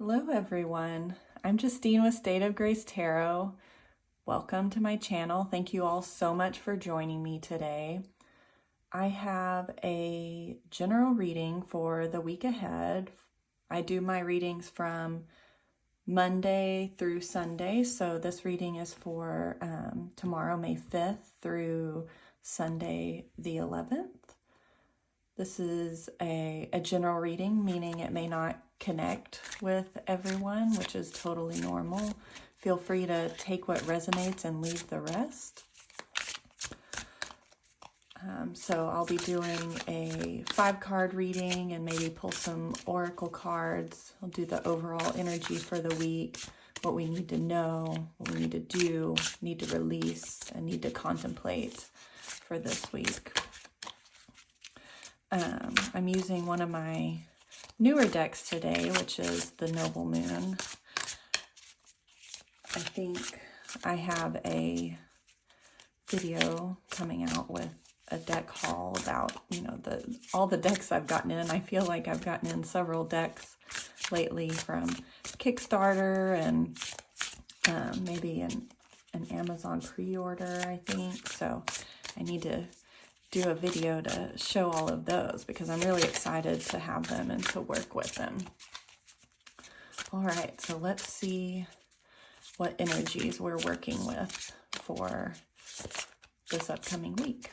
Hello everyone, I'm Justine with State of Grace Tarot. Welcome to my channel. Thank you all so much for joining me today. I have a general reading for the week ahead. I do my readings from Monday through Sunday, so this reading is for tomorrow, May 5th through Sunday the 11th. This is a general reading, meaning it may not connect with everyone, which is totally normal. Feel free to take what resonates and leave the rest. So I'll be doing a 5-card reading and maybe pull some oracle cards. I'll do the overall energy for the week, what we need to know, what we need to do, need to release, and need to contemplate for this week. I'm using one of my newer decks today, which is the Noble Moon. I think I have a video coming out with a deck haul about, all the decks I've gotten in. I feel like I've gotten in several decks lately from Kickstarter and maybe an Amazon pre-order, I think. So I need to do a video to show all of those because I'm really excited to have them and to work with them. All right, so let's see what energies we're working with for this upcoming week.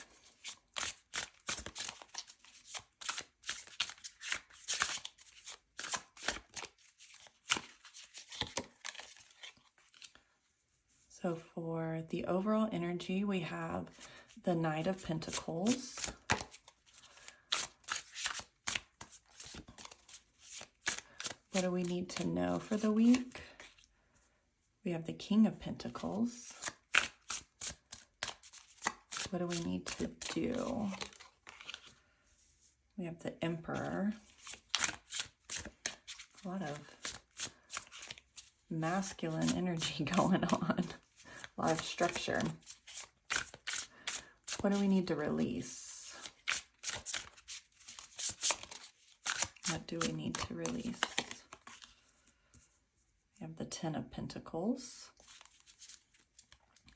So for the overall energy, we have the Knight of Pentacles. What do we need to know for the week? We have the King of Pentacles. What do we need to do? We have the Emperor. A lot of masculine energy going on. A lot of structure. What do we need to release? What do we need to release? We have the Ten of Pentacles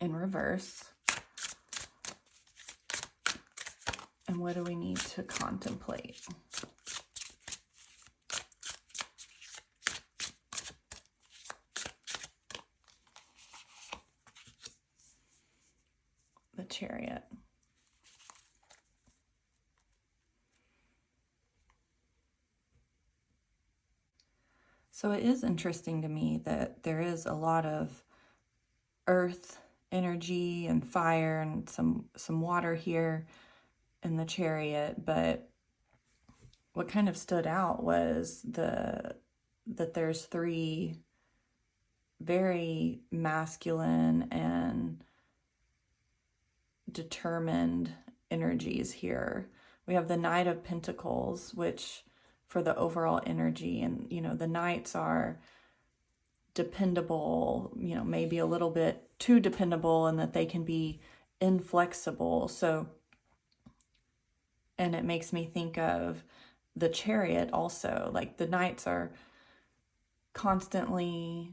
in reverse. And what do we need to contemplate? The Chariot. So it is interesting to me that there is a lot of earth energy and fire and some water here in the Chariot, but what kind of stood out was that there's 3 very masculine and determined energies here. We have the Knight of Pentacles, which for the overall energy, and the knights are dependable, maybe a little bit too dependable, and that they can be inflexible. So, and it makes me think of the Chariot also. Like the knights are constantly,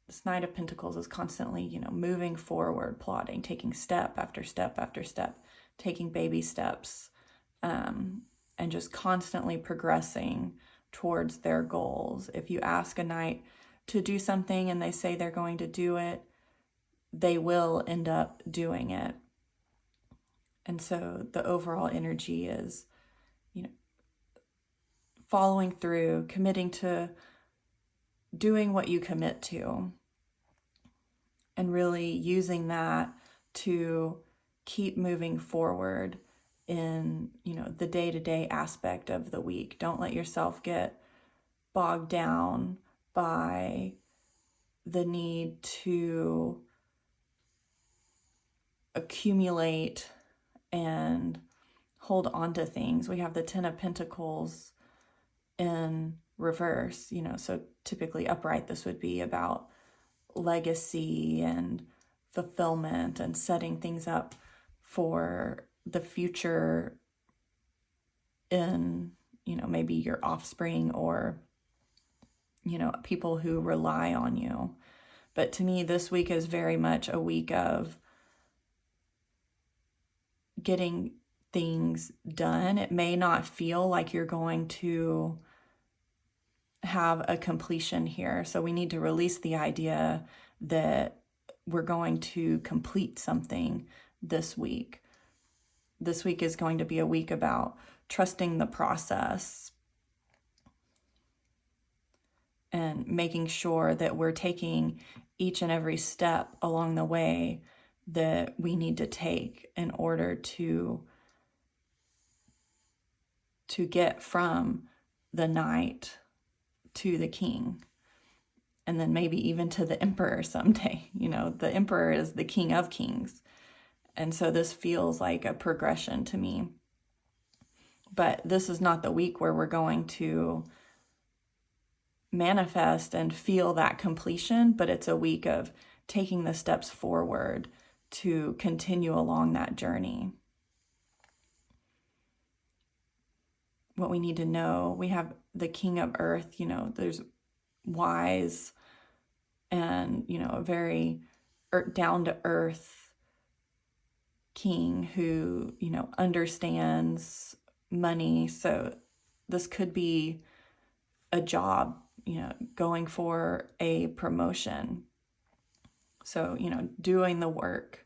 this Knight of Pentacles is constantly, moving forward, plotting, taking step after step after step, taking baby steps, and just constantly progressing towards their goals. If you ask a knight to do something and they say they're going to do it, they will end up doing it. And so the overall energy is, following through, committing to doing what you commit to, and really using that to keep moving forward in, the day-to-day aspect of the week. Don't let yourself get bogged down by the need to accumulate and hold on to things. We have the Ten of Pentacles in reverse, so typically upright, this would be about legacy and fulfillment and setting things up for the future in, maybe your offspring or people who rely on you. But to me, this week is very much a week of getting things done. It may not feel like you're going to have a completion here. So we need to release the idea that we're going to complete something this week. This week is going to be a week about trusting the process and making sure that we're taking each and every step along the way that we need to take in order to get from the knight to the king, and then maybe even to the emperor someday. The emperor is the king of kings. And so this feels like a progression to me. But this is not the week where we're going to manifest and feel that completion, but it's a week of taking the steps forward to continue along that journey. What we need to know, we have the king of earth, there's wise and, a very down to earth king who, understands money. So this could be a job, going for a promotion. So, doing the work,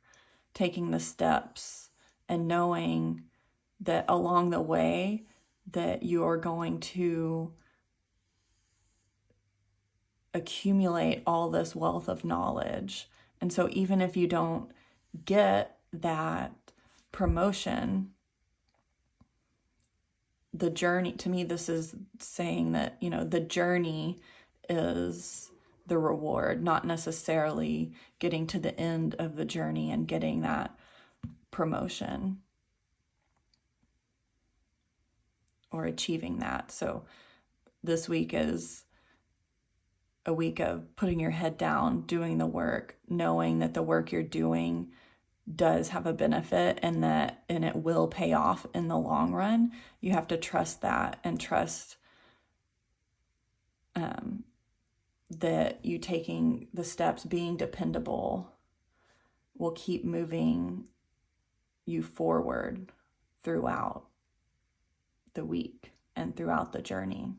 taking the steps, and knowing that along the way that you're going to accumulate all this wealth of knowledge. And so even if you don't get that promotion, the journey, to me, this is saying that, the journey is the reward, not necessarily getting to the end of the journey and getting that promotion or achieving that. So this week is a week of putting your head down, doing the work, knowing that the work you're doing does have a benefit and it will pay off in the long run. You have to trust that and trust that you taking the steps, being dependable, will keep moving you forward throughout the week and throughout the journey.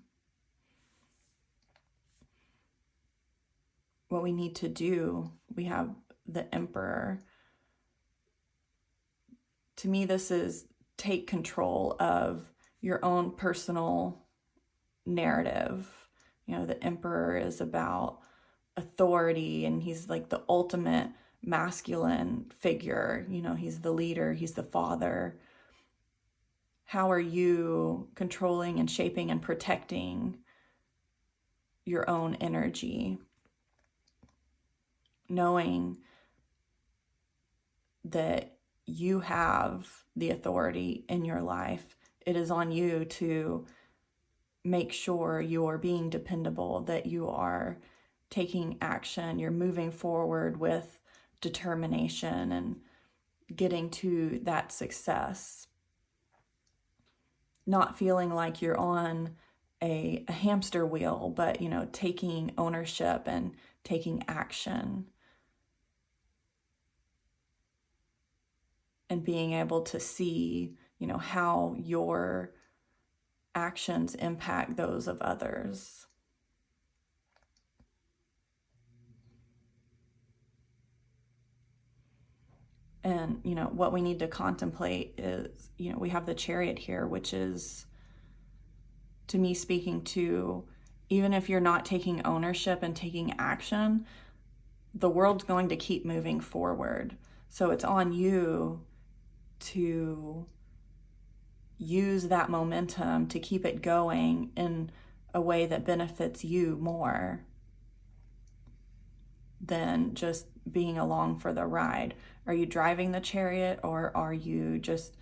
What we need to do, we have the emperor. To me, this is take control of your own personal narrative. The emperor is about authority, and he's like the ultimate masculine figure. He's the leader, he's the father. How are you controlling and shaping and protecting your own energy? Knowing that you have the authority in your life. It is on you to make sure you're being dependable, that you are taking action, you're moving forward with determination and getting to that success. Not feeling like you're on a hamster wheel, but, taking ownership and taking action. And being able to see, how your actions impact those of others. And, what we need to contemplate is, we have the Chariot here, which is, to me, speaking to, even if you're not taking ownership and taking action, the world's going to keep moving forward. So it's on you to use that momentum to keep it going in a way that benefits you more than just being along for the ride. Are you driving the chariot, or are you just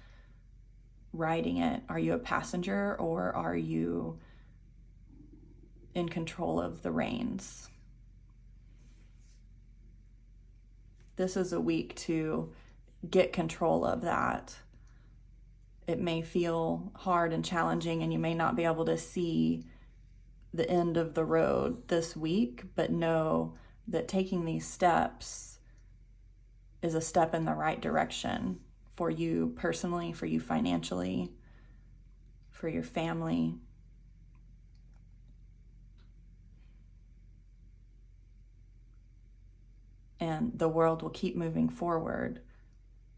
riding it? Are you a passenger, or are you in control of the reins? This is a week to get control of that. It may feel hard and challenging, and you may not be able to see the end of the road this week, but know that taking these steps is a step in the right direction for you personally, for you financially, for your family. And the world will keep moving forward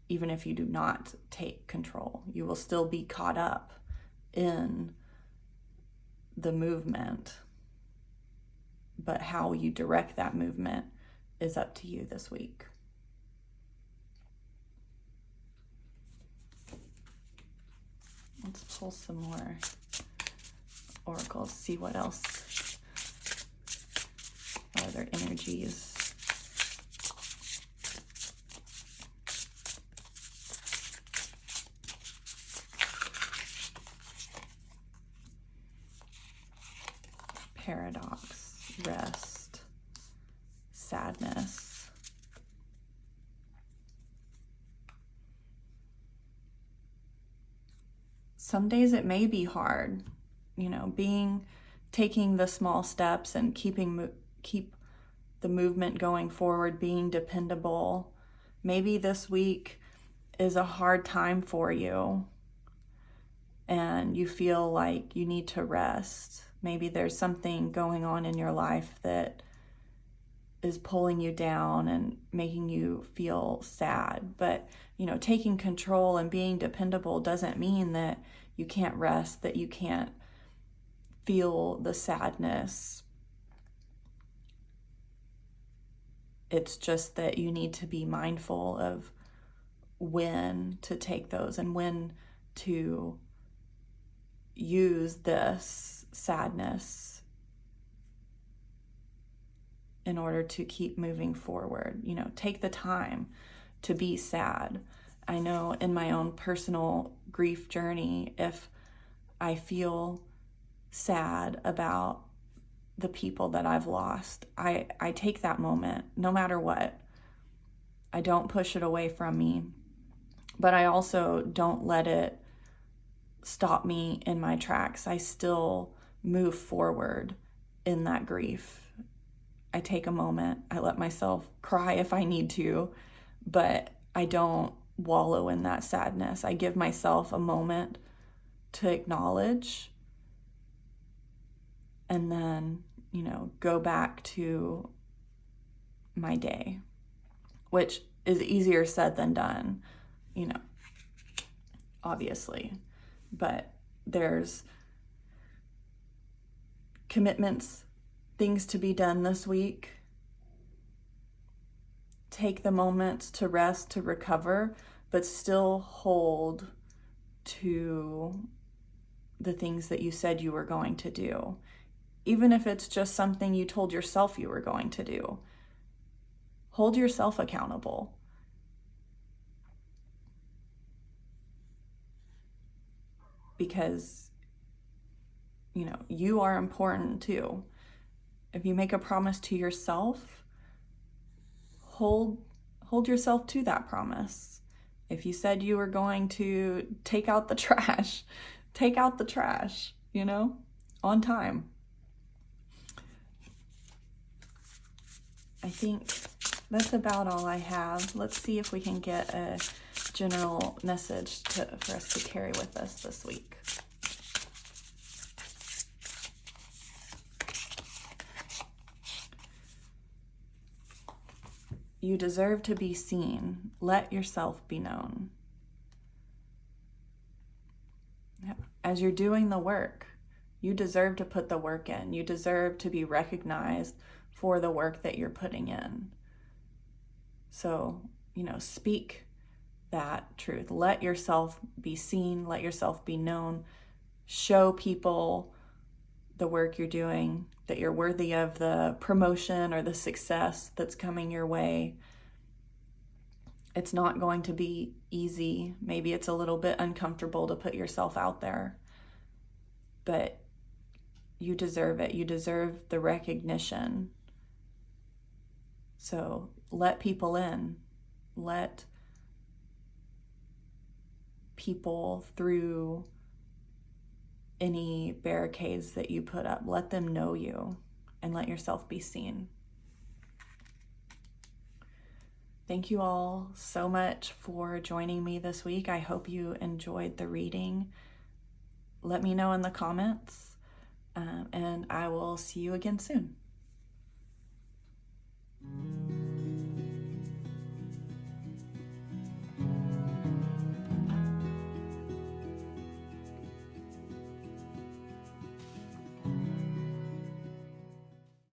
even if you do not take control. You will still be caught up in the movement, but how you direct that movement is up to you this week. Let's pull some more oracles, see what else are their energies. Paradox, rest, sadness. Some days it may be hard, taking the small steps and keep the movement going forward, being dependable. Maybe this week is a hard time for you and you feel like you need to rest. Maybe there's something going on in your life that is pulling you down and making you feel sad. But, taking control and being dependable doesn't mean that you can't rest, that you can't feel the sadness. It's just that you need to be mindful of when to take those and when to use this sadness in order to keep moving forward. Take the time to be sad. I know in my own personal grief journey, if I feel sad about the people that I've lost, I take that moment no matter what. I don't push it away from me, but I also don't let it stop me in my tracks. I still move forward in that grief. I take a moment, I let myself cry if I need to, but I don't wallow in that sadness. I give myself a moment to acknowledge and then, go back to my day, which is easier said than done, obviously. But there's commitments, things to be done this week. Take the moments to rest, to recover, but still hold to the things that you said you were going to do. Even if it's just something you told yourself you were going to do. Hold yourself accountable. Because, you are important too. If you make a promise to yourself, hold yourself to that promise. If you said you were going to take out the trash, take out the trash, on time. I think that's about all I have. Let's see if we can get a general message for us to carry with us this week. You deserve to be seen. Let yourself be known. As you're doing the work, you deserve to put the work in. You deserve to be recognized for the work that you're putting in. So, speak that truth. Let yourself be seen. Let yourself be known. Show people the work you're doing, that you're worthy of the promotion or the success that's coming your way. It's not going to be easy. Maybe it's a little bit uncomfortable to put yourself out there, but you deserve it. You deserve the recognition. So let people in. Let people through any barricades that you put up. Let them know you and let yourself be seen. Thank you all so much for joining me this week. I hope you enjoyed the reading. Let me know in the comments, and I will see you again soon.